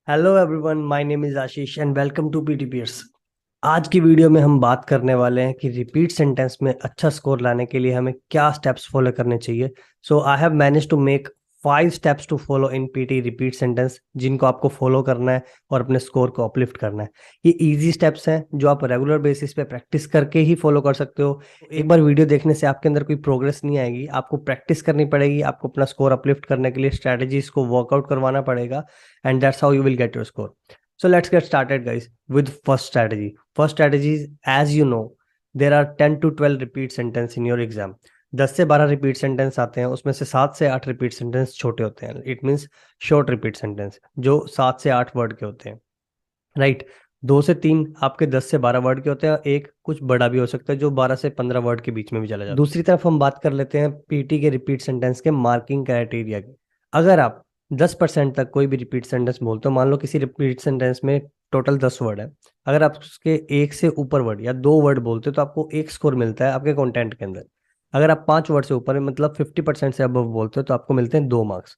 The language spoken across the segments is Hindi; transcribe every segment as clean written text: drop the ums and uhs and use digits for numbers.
Hello everyone, my name is Ashish and welcome to PTPS. आज की वीडियो में हम बात करने वाले हैं कि रिपीट सेंटेंस में अच्छा स्कोर लाने के लिए हमें क्या स्टेप्स फॉलो करने चाहिए। So I have manage to make 5 steps to follow in PT repeat sentence, जिनको आपको फॉलो करना है और अपने स्कोर को अपलिफ्ट करना है। ये इजी स्टेप्स हैं जो आप रेगुलर बेसिस पे प्रैक्टिस करके ही फॉलो कर सकते हो। एक बार वीडियो देखने से आपके अंदर कोई प्रोग्रेस नहीं आएगी, आपको प्रैक्टिस करनी पड़ेगी, आपको अपना स्कोर अपलिफ्ट करने के लिए स्ट्रैटेजीज को वर्कआउट करवाना पड़ेगा, and that's how you will get your score. So let's get started, guys, with first strategy. First strategy is, as you know, there are 10 to 12 repeat sentence in your exam. 10 से 12 रिपीट सेंटेंस आते हैं, उसमें से 7 से 8 रिपीट सेंटेंस छोटे होते हैं। It means short repeat sentence जो 7 से 8 वर्ड के होते हैं, राइट। 2 से 3 आपके 10 से 12 वर्ड के होते हैं, एक कुछ बड़ा भी हो सकता है जो 12 से 15 वर्ड के बीच में भी चला जाता है। दूसरी तरफ हम बात कर लेते हैं पीटी के रिपीट सेंटेंस के मार्किंग क्राइटेरिया की। अगर आप 10% तक कोई भी रिपीट सेंटेंस बोलते हो, मान लो किसी रिपीट सेंटेंस में टोटल 10 वर्ड है, अगर आप उसके एक से ऊपर वर्ड या 2 वर्ड बोलते हो तो आपको एक स्कोर मिलता है आपके कंटेंट के अंदर। अगर आप 5 वर्ड से ऊपर मतलब 50% से अबव बोलते हो तो आपको मिलते हैं 2 मार्क्स।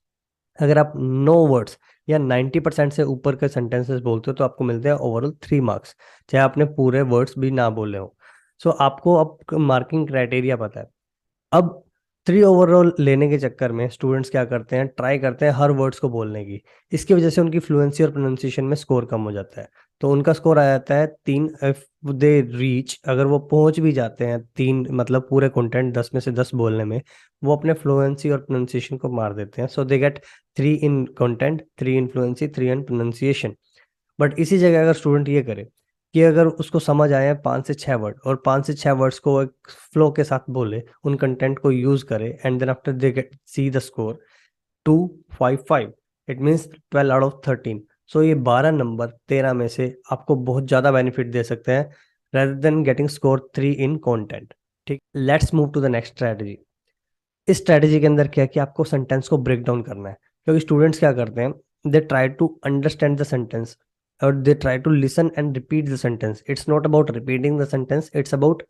अगर आप 9 वर्ड्स या 90% से ऊपर के सेंटेंसेस बोलते हो तो आपको मिलते हैं ओवरऑल 3 मार्क्स, चाहे आपने पूरे वर्ड्स भी ना बोले हो। सो आपको अब मार्किंग क्राइटेरिया पता है। अब 3 ओवरऑल लेने के चक्कर में स्टूडेंट्स क्या करते हैं, ट्राई करते हैं हर वर्ड्स को बोलने की। इसकी वजह से उनकी फ्लुएंसी और प्रोनाउंसिएशन में स्कोर कम हो जाता है। तो उनका स्कोर आ जाता है 3 इफ दे रीच, अगर वो पहुंच भी जाते हैं 3 मतलब पूरे कंटेंट 10 में से 10 बोलने में, वो अपने फ्लुएंसी और प्रोनाउंसिएशन को मार देते हैं। So they get 3 in content, 3 in fluency, 3 in pronunciation. But इसी जगह अगर स्टूडेंट ये करे कि अगर उसको समझ आए 5 से 6 वर्ड और 5 से 6 वर्ड्स को एक फ्लो के साथ बोले, उन कंटेंट को यूज करे, and then after they get see the score 255, it means 12 out of 13। So ये 12 नंबर 13 में से आपको बहुत ज्यादा बेनिफिट दे सकते हैं rather than getting score 3 in content. ठीक, let's move to the next strategy. इस स्ट्रेटजी के अंदर क्या है कि आपको सेंटेंस को ब्रेक डाउन करना है, क्योंकि स्टूडेंट्स क्या करते हैं, they try to understand the sentence और they try to listen and repeat the sentence. It's not about repeating the sentence, it's about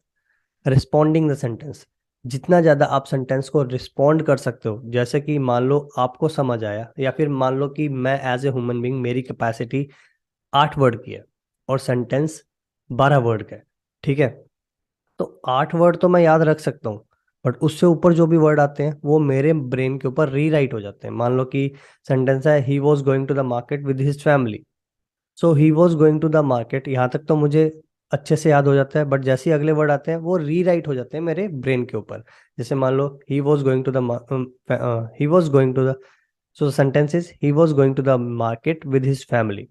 responding the sentence. जितना ज्यादा आप सेंटेंस को रिस्पॉन्ड कर सकते हो, जैसे कि मान लो आपको समझ आया, या फिर मान लो कि मैं एज ए ह्यूमन बीइंग मेरी कैपेसिटी 8 वर्ड की है और सेंटेंस 12 वर्ड का है, ठीक है। तो 8 वर्ड तो मैं याद रख सकता हूँ, बट उससे ऊपर जो भी वर्ड आते हैं वो मेरे ब्रेन के ऊपर रीराइट हो जाते हैं। मान लो कि सेंटेंस है he was going to the market with his family. So he was going to the market, यहाँ तक तो मुझे अच्छे से याद हो जाता है, बट जैसे ही अगले वर्ड आते हैं वो रीराइट हो जाते हैं मेरे ब्रेन के ऊपर। जैसे मान लो he was going to the he was going to the, so sentence is he was going to the market with his family.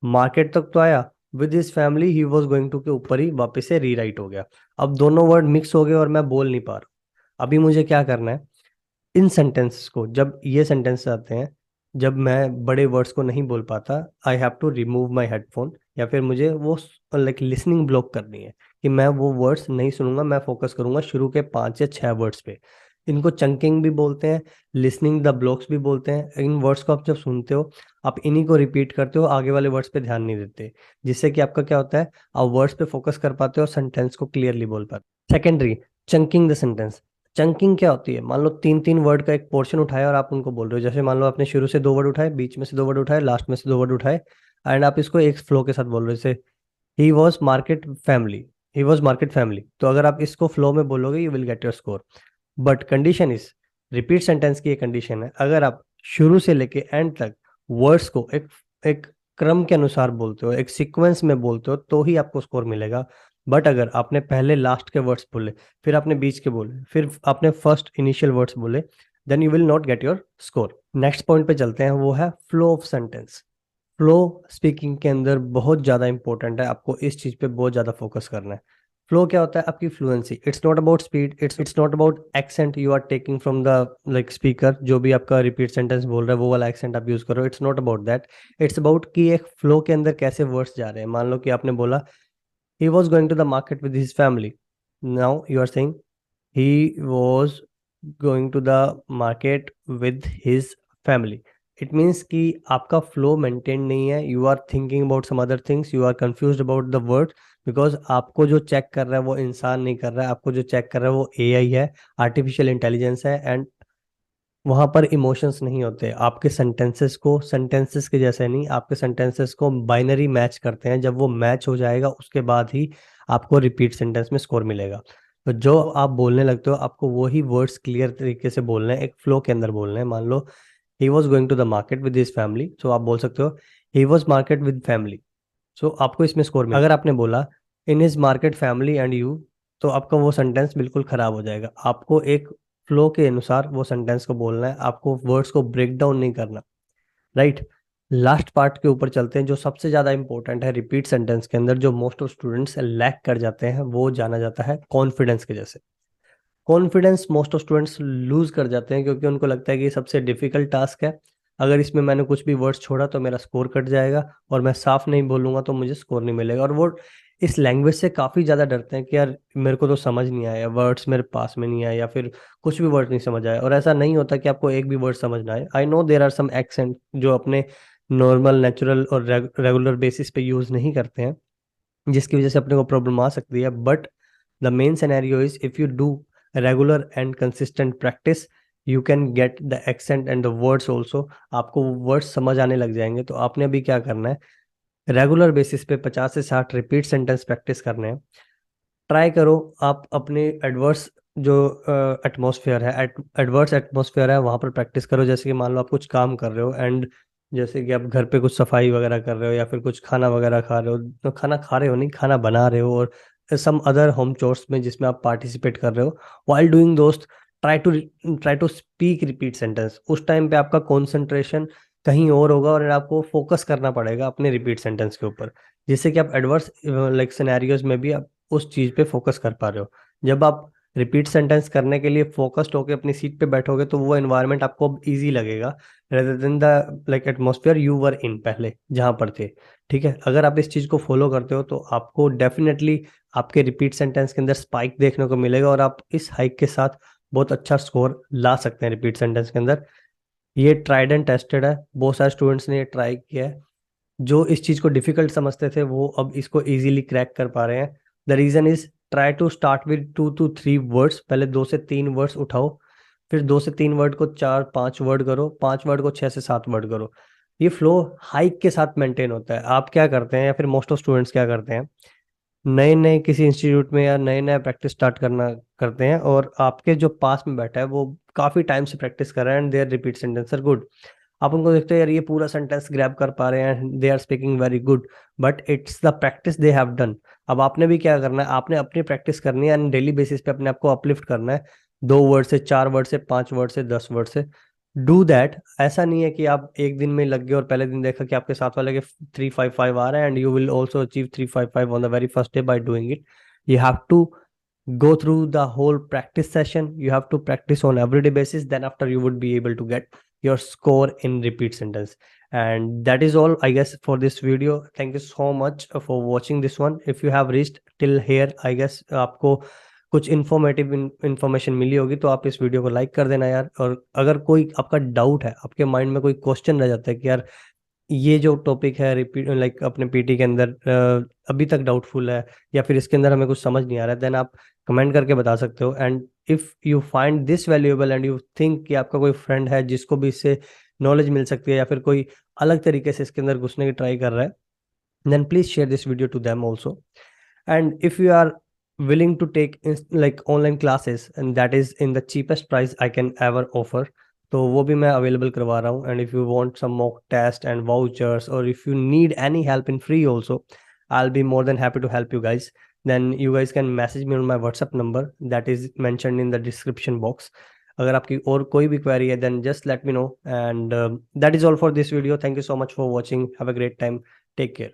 Market तक तो आया, with his family he was going to के ऊपर ही वापस से रीराइट हो गया। अब दोनों वर्ड मिक्स हो गए और मैं बोल नहीं पा रहा। अभी मुझे क्या करना है, इन सेंटेंस को, जब ये सेंटेंस आते हैं जब मैं बड़े वर्ड्स को नहीं बोल पाता, I have to remove my headphone, या फिर मुझे वो लाइक लिसनिंग ब्लॉक करनी है कि मैं वो वर्ड्स नहीं सुनूंगा, मैं फोकस करूंगा शुरू के 5 या 6 वर्ड्स पे। इनको चंकिंग भी बोलते हैं, लिसनिंग द ब्लॉक्स भी बोलते हैं। इन वर्ड्स को आप जब सुनते हो, आप इन्हीं को रिपीट करते हो, आगे वाले वर्ड्स पे ध्यान नहीं देते, जिससे कि आपका क्या होता है, आप वर्ड्स पे फोकस कर पाते हो और सेंटेंस को क्लियरली बोल पाते। Secondary, chunking the sentence. Chunking क्या होती है, मान लो 3 3 वर्ड का एक पोर्शन उठाया और आप उनको बोल रहे हो। जैसे मान लो आपने शुरू से 2 वर्ड उठाए, बीच में से 2 वर्ड उठाए, लास्ट में से 2 वर्ड उठाए, एंड आप इसको एक फ्लो के साथ बोल रहे हो। जैसे ही was market family, he was market family, तो अगर आप इसको फ्लो में बोलोगे you will get your score. But condition is, repeat sentence की एक कंडीशन है, अगर आप शुरू से लेके एंड तक वर्ड्स को एक एक क्रम के अनुसार बोलते हो, एक सीक्वेंस में बोलते हो, तो ही आपको स्कोर मिलेगा। बट अगर आपने पहले लास्ट के वर्ड्स बोले, फिर आपने बीच के बोले, फिर आपने फर्स्ट इनिशियल वर्ड्स बोले, then you will not get your score. Next point पे चलते हैं, वो है flow of sentence. Flow speaking के अंदर बहुत ज़्यादा इंपॉर्टेंट है, आपको इस चीज़ पे बहुत ज़्यादा फोकस करना है। फ्लो क्या होता है, आपकी fluency. It's not about speed, it's not about accent you are taking from the like speaker, जो भी आपका रिपीट सेंटेंस बोल रहा है वो वाला एक्सेंट आप यूज करो। It's not about that, it's about कि एक फ्लो के अंदर कैसे वर्ड्स जा रहे हैं। मान लो कि आपने बोला he was going to the market with his family, now you are saying he was going to the market with his family. It means कि आपका फ्लो मेंटेन नहीं है, you are thinking about some other things, you are confuse about the word, because आपको जो चेक कर रहा है वो इंसान नहीं कर रहा है, आपको जो चेक कर रहा है वो एआई है, आर्टिफिशियल इंटेलिजेंस है। एंड वहां पर इमोशंस नहीं होते। आपके सेंटेंसेस के जैसे नहीं, आपके सेंटेंसेस को बाइनरी मैच करते हैं। जब वो मैच हो जाएगा उसके बाद ही आपको रिपीट सेंटेंस में स्कोर मिलेगा। तो जो आप बोलने लगते हो आपको वही वर्ड्स क्लियर तरीके से बोलने हैं, एक फ्लो के अंदर बोलने हैं। मान लो he was going to the market with his family, so आप बोल सकते हो he was market with family. So आपको इसमें स्कोर मिलेगा। अगर आपने बोला in his market family and you, तो आपका वो सेंटेंस बिल्कुल खराब हो जाएगा। आपको एक फ्लो के अनुसार वो सेंटेंस को बोलना है, आपको वर्ड्स को ब्रेक डाउन नहीं करना। राइट। लास्ट पार्ट के ऊपर चलते हैं, जो सबसे ज्यादा इंपॉर्टेंट है रिपीट सेंटेंस के अंदर, जो मोस्ट ऑफ स्टूडेंट्स लैक कर जाते हैं, वो जाना जाता है कॉन्फिडेंस के जैसे। Confidence most of students lose कर जाते हैं क्योंकि उनको लगता है कि ये सबसे डिफिकल्ट टास्क है। अगर इसमें मैंने कुछ भी वर्ड्स छोड़ा तो मेरा स्कोर कट जाएगा, और मैं साफ नहीं बोलूंगा तो मुझे स्कोर नहीं मिलेगा। और वो इस लैंग्वेज से काफी ज्यादा डरते हैं कि यार मेरे को तो समझ नहीं आया, वर्ड्स मेरे पास में नहीं आए, या फिर कुछ भी वर्ड नहीं समझ आया। और ऐसा नहीं होता कि आपको एक भी वर्ड समझ ना आए। I know there are some accent जो अपने नॉर्मल नेचुरल और रेगुलर बेसिस पे यूज नहीं करते हैं, जिसकी वजह से अपने को प्रॉब्लम आ सकती है। But the main scenario is if you do regular and consistent practice, you can get the accent and the words also. आपको वर्ड्स समझ आने लग जाएंगे। तो आपने अभी क्या करना है, रेगुलर बेसिस पे 50 से 60 रिपीट सेंटेंस प्रैक्टिस करने हैं। ट्राई करो आप अपने एडवर्स जो एटमॉस्फेयर है, एडवर्स एटमॉस्फेयर है, वहां पर प्रैक्टिस करो। जैसे कि मान लो आप कुछ काम कर रहे हो, एंड जैसे कि आप घर पे कुछ सफाई वगैरह कर रहे हो, या फिर कुछ खाना वगैरह खा रहे हो, तो खाना खा रहे हो नहीं, खाना बना रहे हो, और सम अदर होम चोर्स में जिसमें आप पार्टिसिपेट कर रहे हो। वाइल डूइंग दोस्त, try to try to speak repeat sentence. उस टाइम पे आपका कॉन्सेंट्रेशन कहीं और होगा, और आपको फोकस करना पड़ेगा अपने रिपीट सेंटेंस के ऊपर, जिससे कि आप एडवर्स लाइक सिनेरियोज में भी आप उस चीज पे फोकस कर पा रहे हो। जब आप रिपीट सेंटेंस करने के लिए फोकस्ड होकर अपनी सीट पे बैठोगे तो वो एनवायरनमेंट आपको अब इजी लगेगा, rather than the like atmosphere you were in पहले जहां पर थे। ठीक है, अगर आप इस चीज को फॉलो करते हो तो आपको डेफिनेटली आपके रिपीट सेंटेंस के अंदर स्पाइक देखने को मिलेगा, और आप इस हाइक के साथ बहुत अच्छा स्कोर ला सकते हैं रिपीट सेंटेंस के अंदर। ये ट्राइड एंड टेस्टेड है, बहुत सारे स्टूडेंट्स ने ये ट्राई किया है। जो इस चीज को डिफिकल्ट समझते थे वो अब इसको इजीली क्रैक कर पा रहे हैं। The reason is try to start with 2 to 3 words. पहले 2 से 3 वर्ड्स उठाओ, फिर 2 से 3 वर्ड को 4-5 वर्ड करो, 5 वर्ड को 6 से 7 वर्ड करो। ये फ्लो हाइक के साथ मेंटेन होता है। आप क्या करते हैं, या फिर मोस्ट ऑफ स्टूडेंट्स क्या करते हैं, नए नए किसी इंस्टीट्यूट में या नए नए प्रैक्टिस स्टार्ट करना करते हैं, और आपके जो पास में बैठा है वो काफी टाइम से प्रैक्टिस कर रहा है, and there repeat sentence are good. आप उनको देखते हो यार ये पूरा सेंटेंस ग्रैब कर पा रहे हैं, they are speaking very good, but it's the practice they have done. अब आपने भी क्या करना है, आपने अपनी प्रैक्टिस करनी है, एंड डेली बेसिस पे अपने आप को अपलिफ्ट करना है। 2 वर्ड से 4 वर्ड से 5 वर्ड से 10 वर्ड से डू दैट। ऐसा नहीं है कि आप एक दिन में लग गए और पहले दिन देखा कि आपके साथ वाले के 355 आ रहे हैं, and you will also achieve 355 on the very first day by doing it. You have to go through the whole practice session. You have to practice on everyday basis, then after you would be able to get your score in repeat sentence. And that is all I guess for this video. Thank you so much for watching this one. If you have reached till here, I guess आपको कुछ इन्फॉर्मेटिव इंफॉर्मेशन मिली होगी, तो आप इस वीडियो को लाइक कर देना यार। और अगर कोई आपका डाउट है, आपके माइंड में कोई क्वेश्चन रह जाता है कि यार ये जो टॉपिक है रिपीट लाइक अपने पीटी के अंदर अभी तक डाउटफुल है, या फिर इसके अंदर हमें कुछ समझ नहीं आ रहा है, देन आप कमेंट करके बता सकते हो। And if you find this valuable and you think कि आपका कोई फ्रेंड है जिसको भी इससे नॉलेज मिल सकती है, या फिर कोई अलग तरीके से इसके अंदर घुसने की ट्राई कर रहा है, then please share this video to them also. And if you are willing to take like online classes, and that is in the cheapest price I can ever offer, तो वो भी मैं अवेलेबल करवा रहा हूँ। And if you want some mock test and vouchers, और if you need any help in free also, I'll be more than happy to help you guys. Then you guys can message me on my WhatsApp number that is mentioned in the description box. अगर आपकी और कोई भी क्वेरी है, then just let me know. And that is all for this video. Thank you so much for watching. Have a great time. Take care.